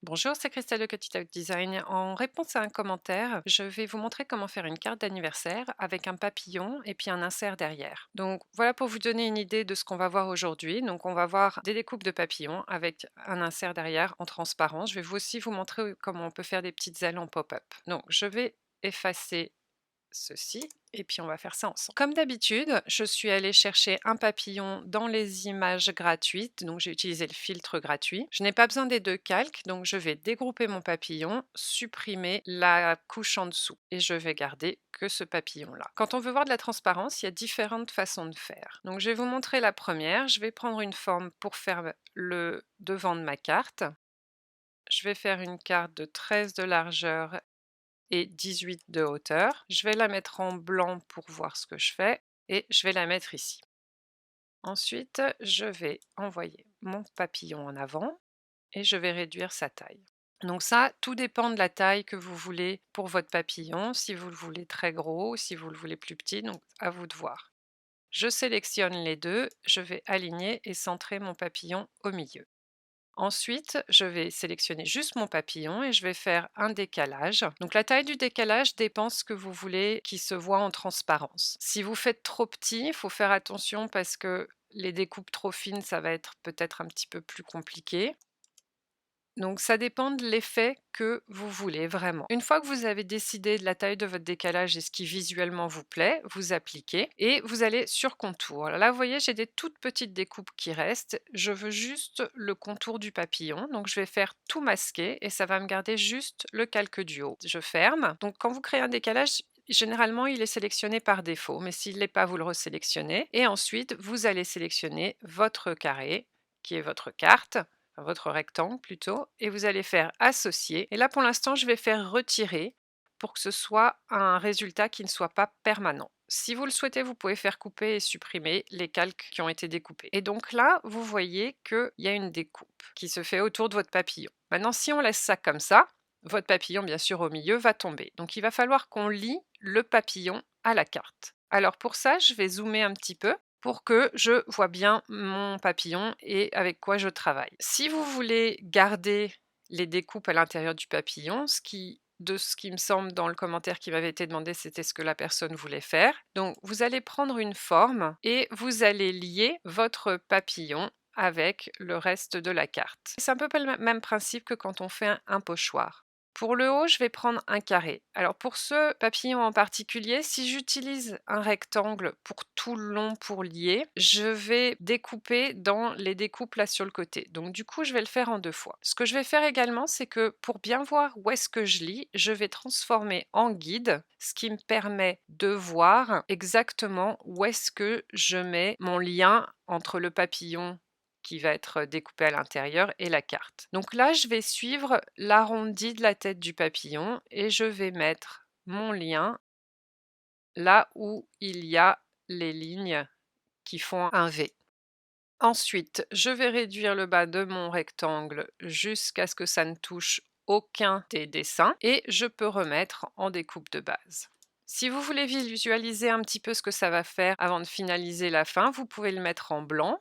Bonjour, c'est Christelle de Cutty Talk Design. En réponse à un commentaire, je vais vous montrer comment faire une carte d'anniversaire avec un papillon et puis un insert derrière. Donc voilà pour vous donner une idée de ce qu'on va voir aujourd'hui. Donc on va voir des découpes de papillons avec un insert derrière en transparent. Je vais aussi vous montrer comment on peut faire des petites ailes en pop-up. Donc je vais effacer ceci et puis on va faire ça ensemble. Comme d'habitude, je suis allée chercher un papillon dans les images gratuites, donc j'ai utilisé le filtre gratuit. Je n'ai pas besoin des deux calques, donc je vais dégrouper mon papillon, supprimer la couche en dessous et je vais garder que ce papillon-là. Quand on veut voir de la transparence, il y a différentes façons de faire. Donc je vais vous montrer la première. Je vais prendre une forme pour faire le devant de ma carte. Je vais faire une carte de 13 de largeur et 18 de hauteur. Je vais la mettre en blanc pour voir ce que je fais et je vais la mettre ici. Ensuite, je vais envoyer mon papillon en avant et je vais réduire sa taille. Donc ça, tout dépend de la taille que vous voulez pour votre papillon, si vous le voulez très gros ou si vous le voulez plus petit, donc à vous de voir. Je sélectionne les deux, je vais aligner et centrer mon papillon au milieu. Ensuite, je vais sélectionner juste mon papillon et je vais faire un décalage. Donc la taille du décalage dépend ce que vous voulez qu'il se voit en transparence. Si vous faites trop petit, il faut faire attention parce que les découpes trop fines, ça va être peut-être un petit peu plus compliqué. Donc ça dépend de l'effet que vous voulez vraiment. Une fois que vous avez décidé de la taille de votre décalage et ce qui visuellement vous plaît, vous appliquez et vous allez sur contour. Là, vous voyez, j'ai des toutes petites découpes qui restent. Je veux juste le contour du papillon. Donc je vais faire tout masquer et ça va me garder juste le calque du haut. Je ferme. Donc quand vous créez un décalage, généralement, il est sélectionné par défaut, mais s'il ne l'est pas, vous le resélectionnez. Et ensuite, vous allez sélectionner votre carré, qui est votre carte, votre rectangle plutôt, et vous allez faire associer. Et là, pour l'instant, je vais faire retirer pour que ce soit un résultat qui ne soit pas permanent. Si vous le souhaitez, vous pouvez faire couper et supprimer les calques qui ont été découpés. Et donc là, vous voyez qu'il y a une découpe qui se fait autour de votre papillon. Maintenant, si on laisse ça comme ça, votre papillon, bien sûr, au milieu, va tomber. Donc, il va falloir qu'on lie le papillon à la carte. Alors, pour ça, je vais zoomer un petit peu pour que je vois bien mon papillon et avec quoi je travaille. Si vous voulez garder les découpes à l'intérieur du papillon, de ce qui me semble dans le commentaire qui m'avait été demandé, c'était ce que la personne voulait faire. Donc, vous allez prendre une forme et vous allez lier votre papillon avec le reste de la carte. C'est un peu le même principe que quand on fait un pochoir. Pour le haut, je vais prendre un carré. Alors pour ce papillon en particulier, si j'utilise un rectangle pour tout le long pour lier, je vais découper dans les découpes là sur le côté. Donc du coup, je vais le faire en deux fois. Ce que je vais faire également, c'est que pour bien voir où est-ce que je lis, je vais transformer en guide, ce qui me permet de voir exactement où est-ce que je mets mon lien entre le papillon qui va être découpé à l'intérieur et la carte. Donc là, je vais suivre l'arrondi de la tête du papillon et je vais mettre mon lien là où il y a les lignes qui font un V. Ensuite, je vais réduire le bas de mon rectangle jusqu'à ce que ça ne touche aucun des dessins et je peux remettre en découpe de base. Si vous voulez visualiser un petit peu ce que ça va faire avant de finaliser la fin, vous pouvez le mettre en blanc.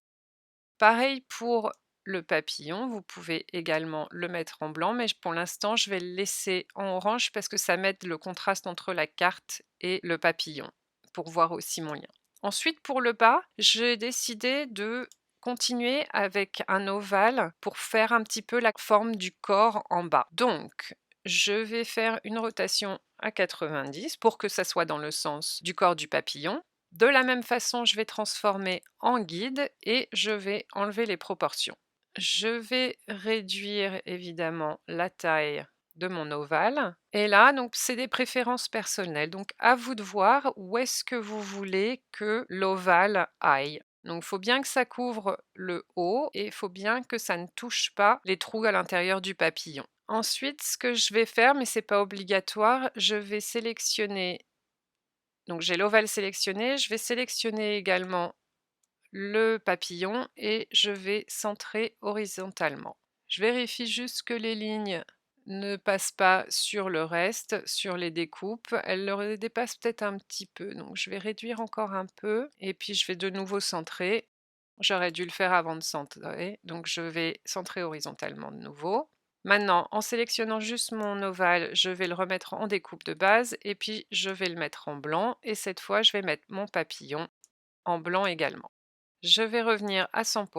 Pareil pour le papillon, vous pouvez également le mettre en blanc, mais pour l'instant, je vais le laisser en orange parce que ça met le contraste entre la carte et le papillon, pour voir aussi mon lien. Ensuite, pour le bas, j'ai décidé de continuer avec un ovale pour faire un petit peu la forme du corps en bas. Donc, je vais faire une rotation à 90 pour que ça soit dans le sens du corps du papillon. De la même façon, je vais transformer en guide et je vais enlever les proportions. Je vais réduire évidemment la taille de mon ovale. Et là, donc, c'est des préférences personnelles. Donc, à vous de voir où est-ce que vous voulez que l'ovale aille. Donc, il faut bien que ça couvre le haut et il faut bien que ça ne touche pas les trous à l'intérieur du papillon. Ensuite, ce que je vais faire, mais ce n'est pas obligatoire, je vais sélectionner. Donc j'ai l'ovale sélectionné, je vais sélectionner également le papillon et je vais centrer horizontalement. Je vérifie juste que les lignes ne passent pas sur le reste, sur les découpes. Elles le dépassent peut-être un petit peu, donc je vais réduire encore un peu et puis je vais de nouveau centrer. J'aurais dû le faire avant de centrer, donc je vais centrer horizontalement de nouveau. Maintenant, en sélectionnant juste mon ovale, je vais le remettre en découpe de base et puis je vais le mettre en blanc et cette fois, je vais mettre mon papillon en blanc également. Je vais revenir à 100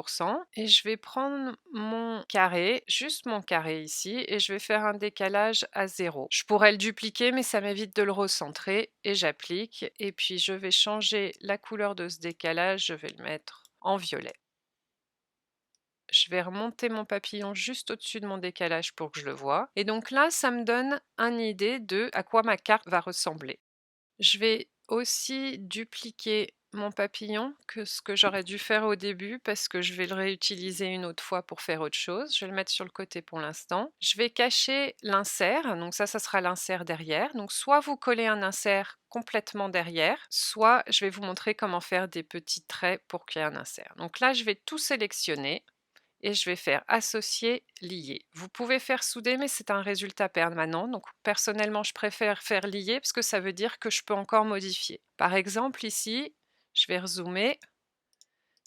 et je vais prendre mon carré, juste mon carré ici et je vais faire un décalage à 0. Je pourrais le dupliquer mais ça m'évite de le recentrer et j'applique et puis je vais changer la couleur de ce décalage, je vais le mettre en violet. Je vais remonter mon papillon juste au-dessus de mon décalage pour que je le voie et donc là, ça me donne une idée de à quoi ma carte va ressembler. Je vais aussi dupliquer mon papillon, que ce que j'aurais dû faire au début parce que je vais le réutiliser une autre fois pour faire autre chose. Je vais le mettre sur le côté pour l'instant. Je vais cacher l'insert, donc ça sera l'insert derrière. Donc soit vous collez un insert complètement derrière, soit je vais vous montrer comment faire des petits traits pour qu'il y ait un insert. Donc là, je vais tout sélectionner et je vais faire associer, lier. Vous pouvez faire souder, mais c'est un résultat permanent. Donc personnellement, je préfère faire lier parce que ça veut dire que je peux encore modifier. Par exemple, ici, je vais rezoomer.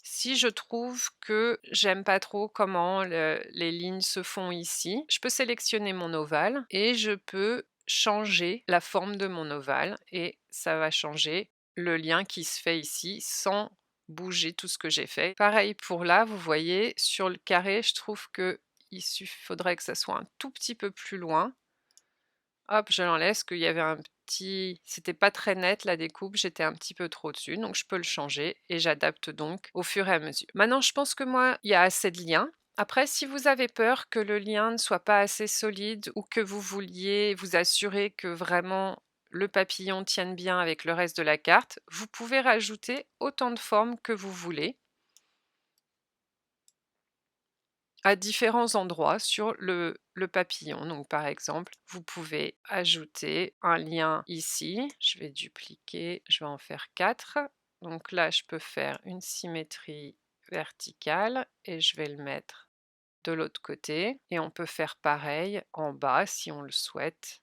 Si je trouve que j'aime pas trop comment les lignes se font ici, je peux sélectionner mon ovale et je peux changer la forme de mon ovale et ça va changer le lien qui se fait ici sans bouger tout ce que j'ai fait. Pareil pour là, vous voyez, sur le carré, je trouve que faudrait que ça soit un tout petit peu plus loin. Hop, je l'enlève parce qu'il y avait un petit c'était pas très net la découpe, j'étais un petit peu trop dessus, donc je peux le changer et j'adapte donc au fur et à mesure. Maintenant, je pense que moi, il y a assez de liens. Après, si vous avez peur que le lien ne soit pas assez solide ou que vous vouliez vous assurer que vraiment le papillon tienne bien avec le reste de la carte, vous pouvez rajouter autant de formes que vous voulez à différents endroits sur le papillon. Donc par exemple, vous pouvez ajouter un lien ici. Je vais dupliquer, je vais en faire 4. Donc là, je peux faire une symétrie verticale et je vais le mettre de l'autre côté. Et on peut faire pareil en bas si on le souhaite.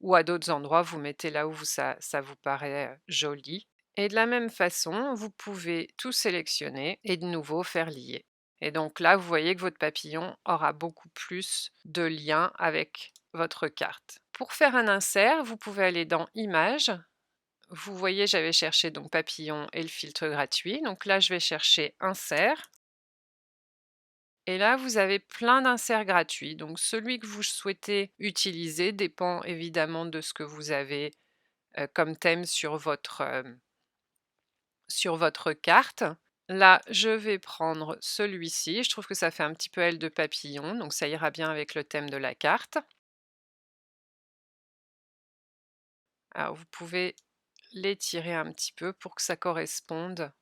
Ou à d'autres endroits, vous mettez là où ça vous paraît joli. Et de la même façon, vous pouvez tout sélectionner et de nouveau faire lier. Et donc là, vous voyez que votre papillon aura beaucoup plus de liens avec votre carte. Pour faire un insert, vous pouvez aller dans Images. Vous voyez, j'avais cherché donc papillon et le filtre gratuit. Donc là, je vais chercher Insert. Et là, vous avez plein d'inserts gratuits. Donc celui que vous souhaitez utiliser dépend évidemment de ce que vous avez comme thème sur votre carte. Là, je vais prendre celui-ci. Je trouve que ça fait un petit peu aile de papillon, donc ça ira bien avec le thème de la carte. Alors, vous pouvez l'étirer un petit peu pour que ça corresponde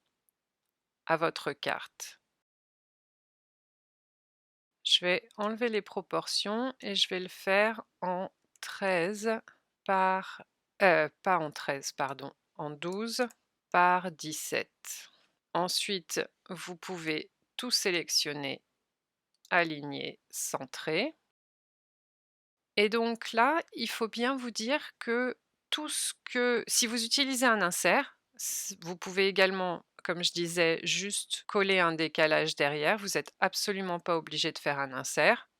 à votre carte. Je vais enlever les proportions et je vais le faire en 13 par... pas en 13, pardon, en 12 par 17. Ensuite, vous pouvez tout sélectionner, aligner, centrer. Et donc là, il faut bien vous dire que tout ce que si vous utilisez un insert, vous pouvez également, comme je disais, juste coller un décalage derrière. Vous n'êtes absolument pas obligé de faire un insert.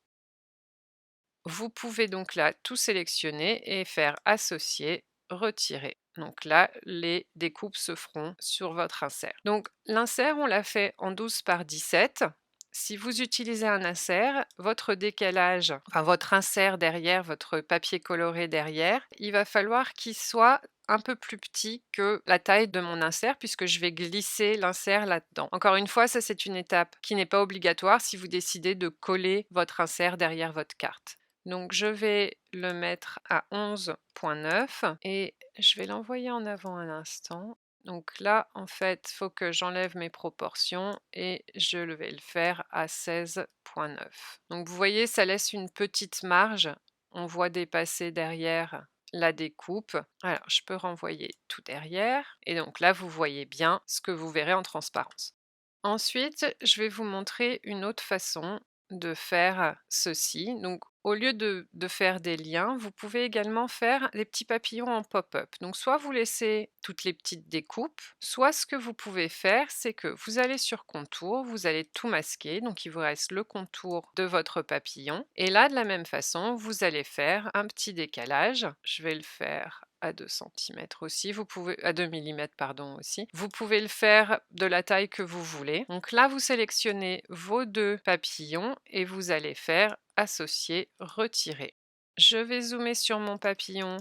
Vous pouvez donc là tout sélectionner et faire associer, retirer. Donc là, les découpes se feront sur votre insert. Donc l'insert, on l'a fait en 12 par 17. Si vous utilisez un insert, votre décalage, enfin votre insert derrière, votre papier coloré derrière, il va falloir qu'il soit un peu plus petit que la taille de mon insert puisque je vais glisser l'insert là-dedans. Encore une fois, ça c'est une étape qui n'est pas obligatoire si vous décidez de coller votre insert derrière votre carte. Donc je vais le mettre à 11,9 et je vais l'envoyer en avant un instant. Donc là, en fait, il faut que j'enlève mes proportions et je vais le faire à 16,9. Donc vous voyez, ça laisse une petite marge. On voit dépasser derrière la découpe. Alors, je peux renvoyer tout derrière. Et donc là, vous voyez bien ce que vous verrez en transparence. Ensuite, je vais vous montrer une autre façon de faire ceci. Donc, au lieu de faire des liens, vous pouvez également faire des petits papillons en pop-up. Donc soit vous laissez toutes les petites découpes, soit ce que vous pouvez faire, c'est que vous allez sur contour, vous allez tout masquer, donc il vous reste le contour de votre papillon. Et là, de la même façon, vous allez faire un petit décalage. Je vais le faire à 2 centimètres aussi, vous pouvez à 2 millimètres pardon aussi. Vous pouvez le faire de la taille que vous voulez. Donc là, vous sélectionnez vos 2 papillons et vous allez faire associer, retirer. Je vais zoomer sur mon papillon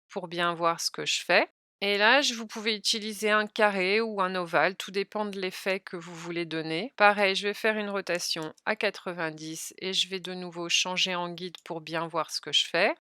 pour bien voir ce que je fais. Et là, vous pouvez utiliser un carré ou un ovale, tout dépend de l'effet que vous voulez donner. Pareil, je vais faire une rotation à 90 et je vais de nouveau changer en guide pour bien voir ce que je fais.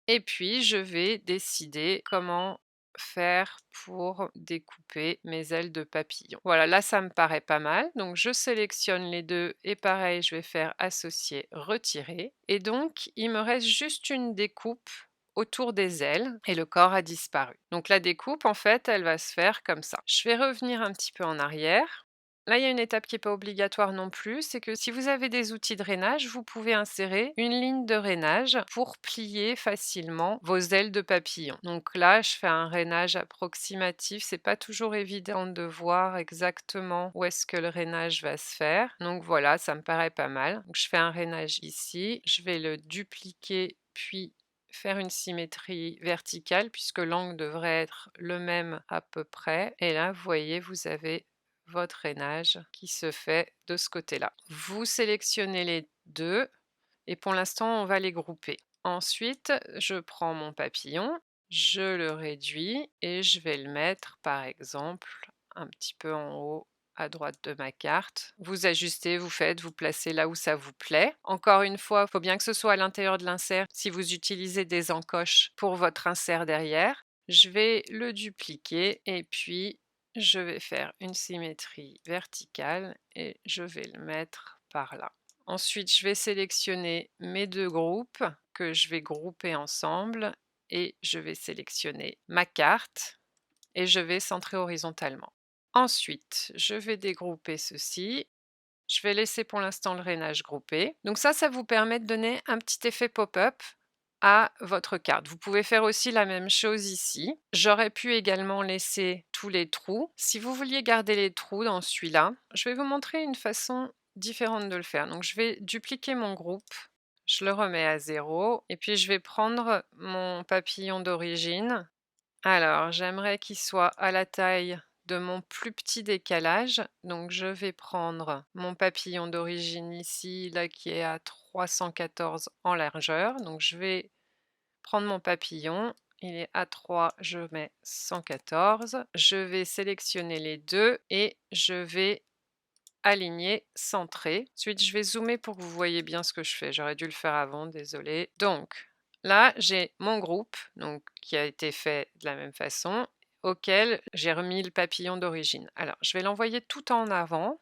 Et puis, je vais décider comment faire pour découper mes ailes de papillon. Voilà, là, ça me paraît pas mal. Donc, je sélectionne les deux et pareil, je vais faire associer, retirer. Et donc, il me reste juste une découpe autour des ailes et le corps a disparu. Donc, la découpe, en fait, elle va se faire comme ça. Je vais revenir un petit peu en arrière. Là, il y a une étape qui n'est pas obligatoire non plus, c'est que si vous avez des outils de rainage, vous pouvez insérer une ligne de rainage pour plier facilement vos ailes de papillon. Donc là, je fais un rainage approximatif, c'est pas toujours évident de voir exactement où est-ce que le rainage va se faire. Donc voilà, ça me paraît pas mal. Donc je fais un rainage ici, je vais le dupliquer puis faire une symétrie verticale puisque l'angle devrait être le même à peu près. Et là, vous voyez, vous avez votre rainage qui se fait de ce côté-là. Vous sélectionnez les deux et pour l'instant, on va les grouper. Ensuite, je prends mon papillon, je le réduis et je vais le mettre, par exemple, un petit peu en haut à droite de ma carte. Vous ajustez, vous faites, vous placez là où ça vous plaît. Encore une fois, il faut bien que ce soit à l'intérieur de l'insert si vous utilisez des encoches pour votre insert derrière. Je vais le dupliquer et puis je vais faire une symétrie verticale et je vais le mettre par là. Ensuite, je vais sélectionner mes 2 groupes que je vais grouper ensemble et je vais sélectionner ma carte et je vais centrer horizontalement. Ensuite, je vais dégrouper ceci. Je vais laisser pour l'instant le rainage groupé. Donc ça vous permet de donner un petit effet pop-up à votre carte. Vous pouvez faire aussi la même chose ici. J'aurais pu également laisser tous les trous. Si vous vouliez garder les trous dans celui-là, je vais vous montrer une façon différente de le faire. Donc je vais dupliquer mon groupe, je le remets à 0 et puis je vais prendre mon papillon d'origine. Alors j'aimerais qu'il soit à la taille de mon plus petit décalage. Donc je vais prendre mon papillon d'origine ici, là qui est à 314 en largeur. Donc je vais prendre mon papillon, il est à 3, je mets 114. Je vais sélectionner les deux et je vais aligner, centrer. Ensuite, je vais zoomer pour que vous voyez bien ce que je fais. J'aurais dû le faire avant, désolé. Donc là, j'ai mon groupe donc, qui a été fait de la même façon, auquel j'ai remis le papillon d'origine. Alors, je vais l'envoyer tout en avant.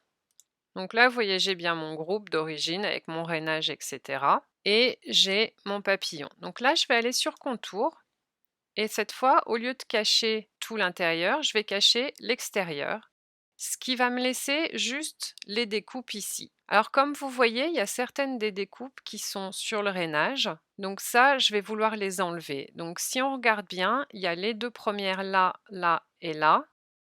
Donc là, vous voyez, j'ai bien mon groupe d'origine avec mon rainage, etc. Et j'ai mon papillon. Donc là, je vais aller sur contour. Et cette fois, au lieu de cacher tout l'intérieur, je vais cacher l'extérieur, ce qui va me laisser juste les découpes ici. Alors comme vous voyez, il y a certaines des découpes qui sont sur le rainage. Donc ça, je vais vouloir les enlever. Donc si on regarde bien, il y a les deux premières là, là et là.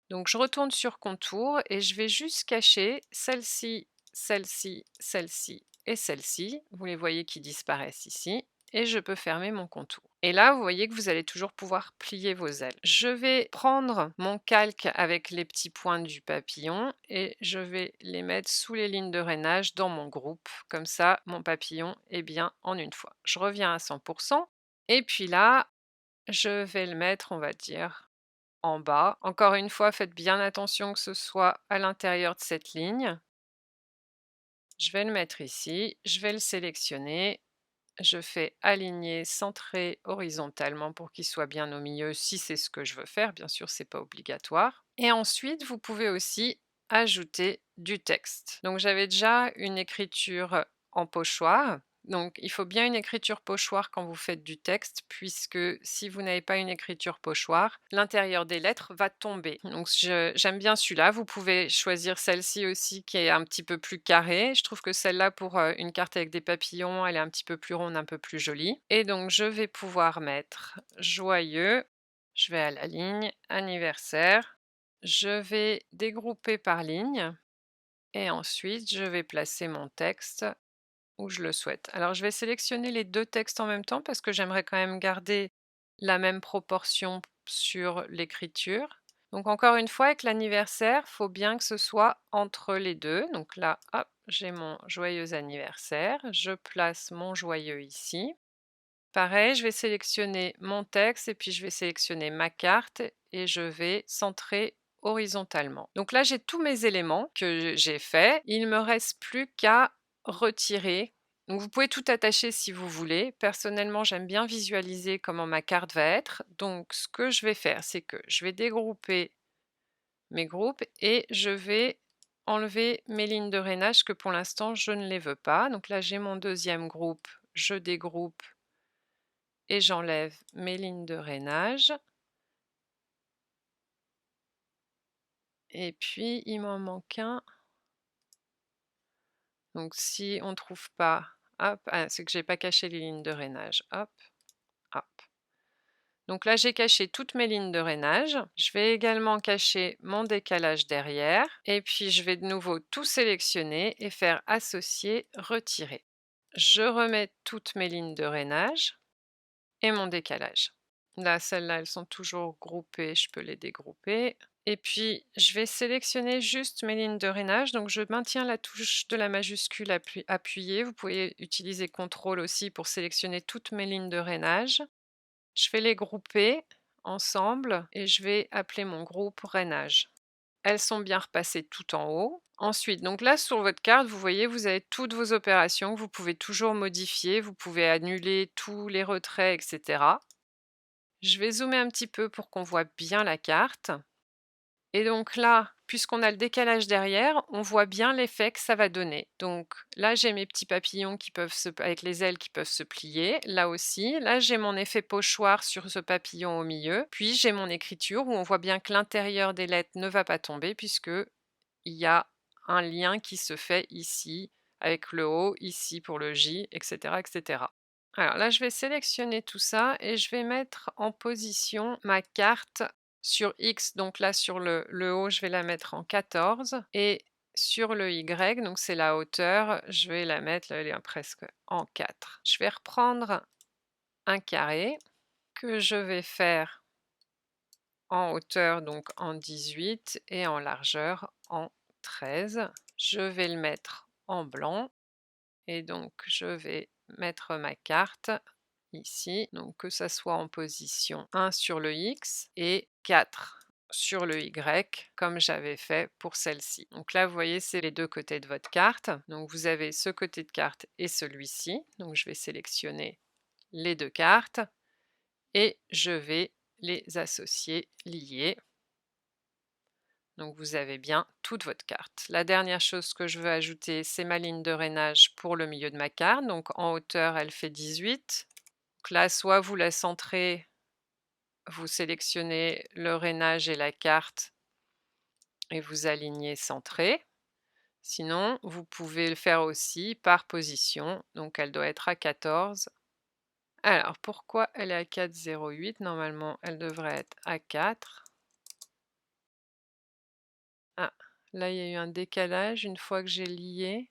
Donc je retourne sur contour et je vais juste cacher celle-ci, celle-ci, celle-ci et celle-ci. Vous les voyez qui disparaissent ici. Et je peux fermer mon contour. Et là, vous voyez que vous allez toujours pouvoir plier vos ailes. Je vais prendre mon calque avec les petits points du papillon et je vais les mettre sous les lignes de rainage dans mon groupe. Comme ça, mon papillon est bien en une fois. Je reviens à 100%. Et puis là, je vais le mettre, on va dire, en bas. Encore une fois, faites bien attention que ce soit à l'intérieur de cette ligne. Je vais le mettre ici, je vais le sélectionner, je fais aligner, centrer horizontalement pour qu'il soit bien au milieu si c'est ce que je veux faire. Bien sûr, c'est pas obligatoire. Et ensuite, vous pouvez aussi ajouter du texte. Donc j'avais déjà une écriture en pochoir. Donc il faut bien une écriture pochoir quand vous faites du texte, puisque si vous n'avez pas une écriture pochoir, l'intérieur des lettres va tomber. Donc j'aime bien celui-là. Vous pouvez choisir celle-ci aussi qui est un petit peu plus carrée. Je trouve que celle-là pour, une carte avec des papillons, elle est un petit peu plus ronde, un peu plus jolie. Et donc je vais pouvoir mettre joyeux, je vais à la ligne anniversaire, je vais dégrouper par ligne et ensuite je vais placer mon texte où je le souhaite. Alors je vais sélectionner les 2 textes en même temps parce que j'aimerais quand même garder la même proportion sur l'écriture. Donc encore une fois avec l'anniversaire, il faut bien que ce soit entre les 2. Donc là, hop, j'ai mon joyeux anniversaire, je place mon joyeux ici. Pareil, je vais sélectionner mon texte et puis je vais sélectionner ma carte et je vais centrer horizontalement. Donc là, j'ai tous mes éléments que j'ai faits. Il ne me reste plus qu'à retirer. Donc vous pouvez tout attacher si vous voulez. Personnellement, j'aime bien visualiser comment ma carte va être. Donc ce que je vais faire, c'est que je vais dégrouper mes groupes et je vais enlever mes lignes de rainage que pour l'instant, je ne les veux pas. Donc là, j'ai mon deuxième groupe, je dégroupe et j'enlève mes lignes de rainage. Et puis, il m'en manque un. Donc, si on ne trouve pas, hop, ah, c'est que j'ai pas caché les lignes de rainage. Hop, hop. Donc là, j'ai caché toutes mes lignes de rainage. Je vais également cacher mon décalage derrière. Et puis, je vais de nouveau tout sélectionner et faire associer, retirer. Je remets toutes mes lignes de rainage et mon décalage. Là, celles-là, elles sont toujours groupées, je peux les dégrouper. Et puis, je vais sélectionner juste mes lignes de rainage. Donc, je maintiens la touche de la majuscule appuyée. Vous pouvez utiliser CTRL aussi pour sélectionner toutes mes lignes de rainage. Je vais les grouper ensemble et je vais appeler mon groupe rainage. Elles sont bien repassées tout en haut. Ensuite, donc là, sur votre carte, vous voyez, vous avez toutes vos opérations que vous pouvez toujours modifier. Vous pouvez annuler tous les retraits, etc. Je vais zoomer un petit peu pour qu'on voit bien la carte. Et donc là, puisqu'on a le décalage derrière, on voit bien l'effet que ça va donner. Donc là, j'ai mes petits papillons qui peuvent avec les ailes qui peuvent se plier. Là aussi, là, j'ai mon effet pochoir sur ce papillon au milieu. Puis j'ai mon écriture où on voit bien que l'intérieur des lettres ne va pas tomber puisque il y a un lien qui se fait ici avec le O, ici pour le J, etc., etc. Alors là, je vais sélectionner tout ça et je vais mettre en position ma carte sur X. Donc là, sur le haut, je vais la mettre en 14 et sur le Y, donc c'est la hauteur, je vais la mettre, là, elle est presque en 4. Je vais reprendre un carré que je vais faire en hauteur, donc en 18 et en largeur en 13. Je vais le mettre en blanc et donc je vais mettre ma carte ici, donc que ça soit en position 1 sur le X et 4 sur le Y, comme j'avais fait pour celle-ci. Donc là, vous voyez, c'est les deux côtés de votre carte. Donc vous avez ce côté de carte et celui-ci. Donc je vais sélectionner les deux cartes et je vais les associer, lier. Donc vous avez bien toute votre carte. La dernière chose que je veux ajouter, c'est ma ligne de rainage pour le milieu de ma carte. Donc en hauteur, elle fait 18. Donc là, soit vous la centrez, vous sélectionnez le rainage et la carte et vous alignez centré. Sinon, vous pouvez le faire aussi par position. Donc elle doit être à 14. Alors pourquoi elle est à 4,08? Normalement, elle devrait être à 4. Ah, là, il y a eu un décalage. Une fois que j'ai lié,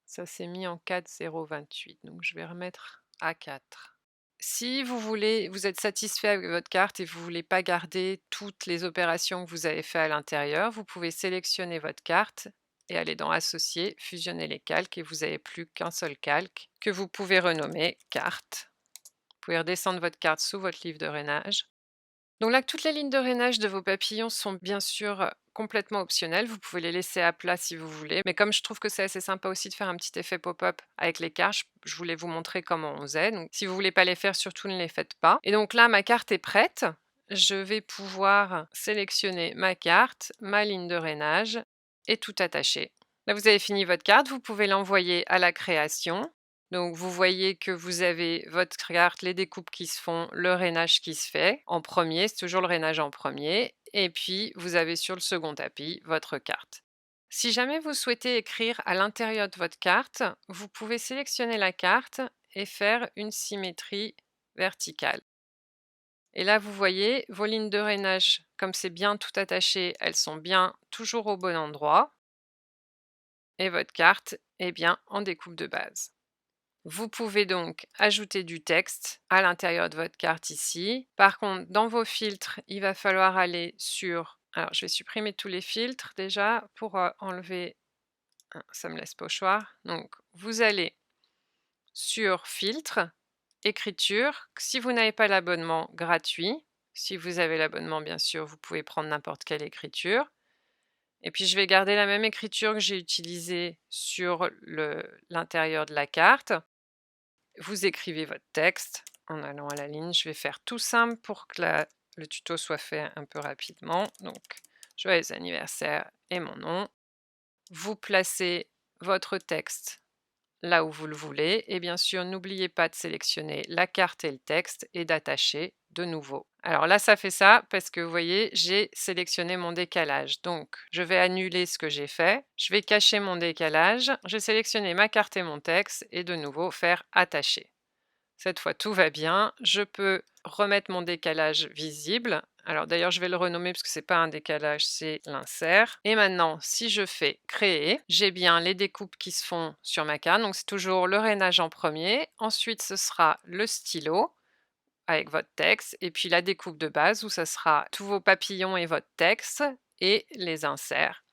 ça s'est mis en 4,028. Donc je vais remettre à 4. Si vous voulez, vous êtes satisfait avec votre carte et vous ne voulez pas garder toutes les opérations que vous avez fait à l'intérieur, vous pouvez sélectionner votre carte et aller dans Associer, fusionner les calques et vous n'avez plus qu'un seul calque que vous pouvez renommer carte. Vous pouvez redescendre votre carte sous votre livre de rainage. Donc là, toutes les lignes de rainage de vos papillons sont bien sûr complètement optionnelles. Vous pouvez les laisser à plat si vous voulez. Mais comme je trouve que c'est assez sympa aussi de faire un petit effet pop-up avec les cartes, je voulais vous montrer comment on faisait. Donc si vous voulez pas les faire, surtout ne les faites pas. Et donc là, ma carte est prête. Je vais pouvoir sélectionner ma carte, ma ligne de rainage et tout attacher. Là, vous avez fini votre carte. Vous pouvez l'envoyer à la création. Donc vous voyez que vous avez votre carte, les découpes qui se font, le rainage qui se fait en premier, c'est toujours le rainage en premier, et puis vous avez sur le second tapis votre carte. Si jamais vous souhaitez écrire à l'intérieur de votre carte, vous pouvez sélectionner la carte et faire une symétrie verticale. Et là, vous voyez, vos lignes de rainage, comme c'est bien tout attaché, elles sont bien toujours au bon endroit, et votre carte est bien en découpe de base. Vous pouvez donc ajouter du texte à l'intérieur de votre carte ici. Par contre, dans vos filtres, il va falloir aller sur... Alors, je vais supprimer tous les filtres déjà pour enlever... ça me laisse pochoir. Donc, vous allez sur filtre, écriture. Si vous n'avez pas l'abonnement gratuit, si vous avez l'abonnement, bien sûr, vous pouvez prendre n'importe quelle écriture. Et puis, je vais garder la même écriture que j'ai utilisée sur l'intérieur de la carte. Vous écrivez votre texte en allant à la ligne. Je vais faire tout simple pour que le tuto soit fait un peu rapidement. Donc, joyeux anniversaire et mon nom. Vous placez votre texte là où vous le voulez. Et bien sûr, n'oubliez pas de sélectionner la carte et le texte et d'attacher de nouveau. Alors là, ça fait ça parce que vous voyez, j'ai sélectionné mon décalage. Donc, je vais annuler ce que j'ai fait. Je vais cacher mon décalage. Je vais sélectionner ma carte et mon texte et de nouveau faire attacher. Cette fois, tout va bien. Je peux remettre mon décalage visible. Alors d'ailleurs, je vais le renommer parce que ce n'est pas un décalage, c'est l'insert. Et maintenant, si je fais créer, j'ai bien les découpes qui se font sur ma carte. Donc c'est toujours le rainage en premier. Ensuite, ce sera le stylo avec votre texte. Et puis la découpe de base où ça sera tous vos papillons et votre texte et les inserts.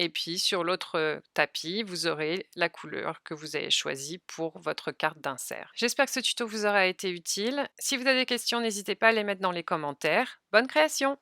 Et puis sur l'autre tapis, vous aurez la couleur que vous avez choisie pour votre carte d'insert. J'espère que ce tuto vous aura été utile. Si vous avez des questions, n'hésitez pas à les mettre dans les commentaires. Bonne création!